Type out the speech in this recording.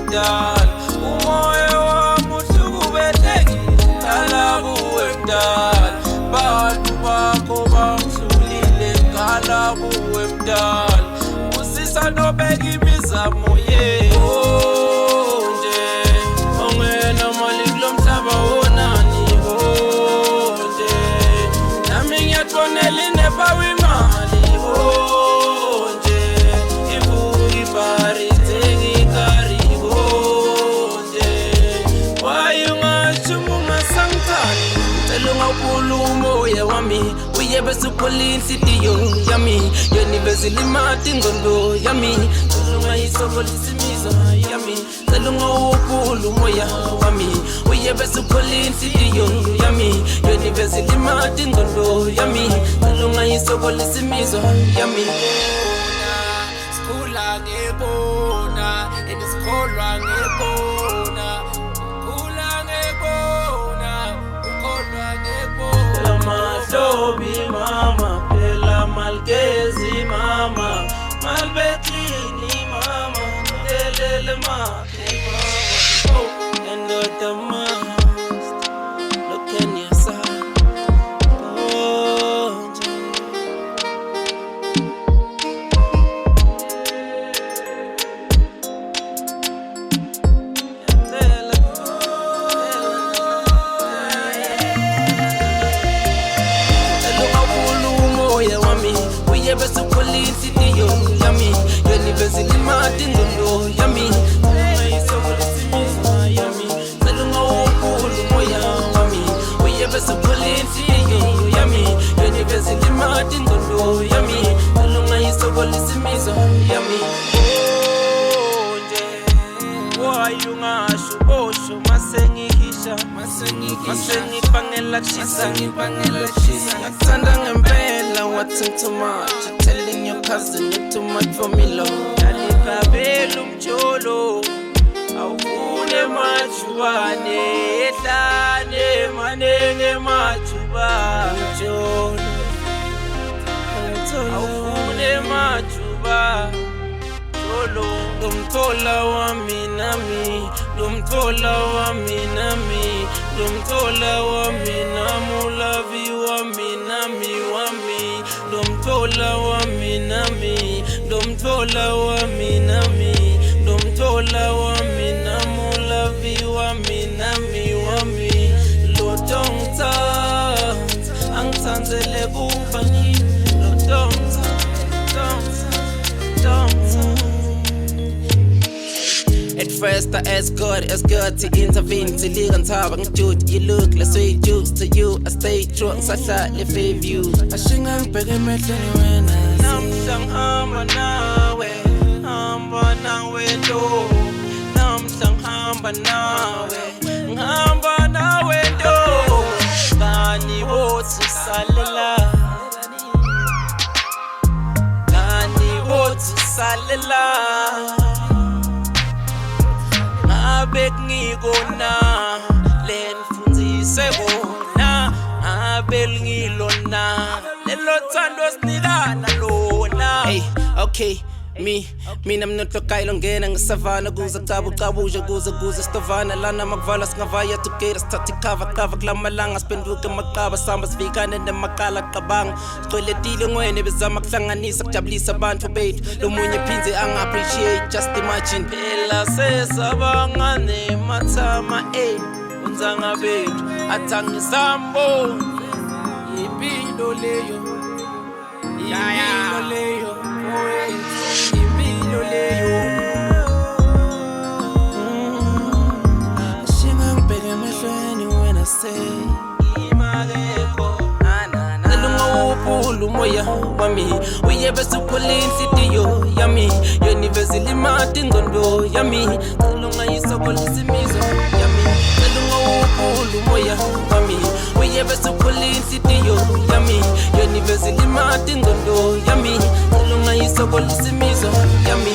mdala umoya wami uhlukubethekile ngala kuwe mdala bantu bakho bangidlulile ngala kuwe mdala usisa nobeka imizamo nje ongena mali kulo mhlaba wonani nje nami ngiyatonela inebawe imali nje ivuka ibhari tengikari nje wayungasho mungasangithani cela ungakhuluma umoya wami uye bese uphola inhliziyo yami yonivezile imati ingqondo yami cela ungayisokolisa imizwa yami cela ungawukhuluma umoya wami uye bese uphola inhliziyo yami yonivezile imati ingqondo yami cela ungayisokolisa imizwa yami sikhula ngebona esikholwa ngebona khula ngebona ukholwa ngebona mahlobi mama phela malgezi mama malbetlini mama delele mathi mama endoda must look in your side uye bese uphola inhliziyo yami yonivezile imati ingqondo yami ungayisokolisa imizwa yami cela ungawukhuluma umoya wami uye bese uphola inhliziyo yami yonivezile imati ingqondo yami cela ungayisokolisa imizwa yami nje wayungasho bosho masengikisha masengibangela kushisa ngakuthanda ngempela what's too much you're telling your cousin you're too much for me lo yalikabela umjolo awufune majubane ehlane manenge majuba umjolo awufune majuba Lumthola wami nami lumthola wami nami lumthola wami namulavi wami nami wami lumthola wami nami lumthola wami nami lumthola wami namulavi wami nami wami lodongta angithandzele kubani lodongta At first I asked God to intervene to live on top of dude. You look like sweet juice to you. I stay drunk, so I slightly favor you. I sing and beg and make when I Nam hamba nawe do. Nam hamba nawe do. Gani wotu salela. Abek ngikona lenifundise bona abel ngilona lelo thando sinikana lona hey okay mina mnotloka ilongena ngisavana kuze cabuje kuze stovana lana makvala singavaya together start cover kulamalanga sipenduke maqaba samba sivikane nemakala qabanga siqweletile ngwene bezama kuhlanganisa kujabulisa abantu bethu lomunye phinze appreciate just imagine phela sesabangane mathama unzanga bethu athangisambo impilo leyo umoya wami uye bese uphola inhliziyo yami yonivezile imati ingqondo yami cela ungayisokolisa imizwa yami cela ungawukhuluma umoya wami uye bese uphola inhliziyo yami yonivezile imati ingqondo yami cela ungayisokolisa imizwa yami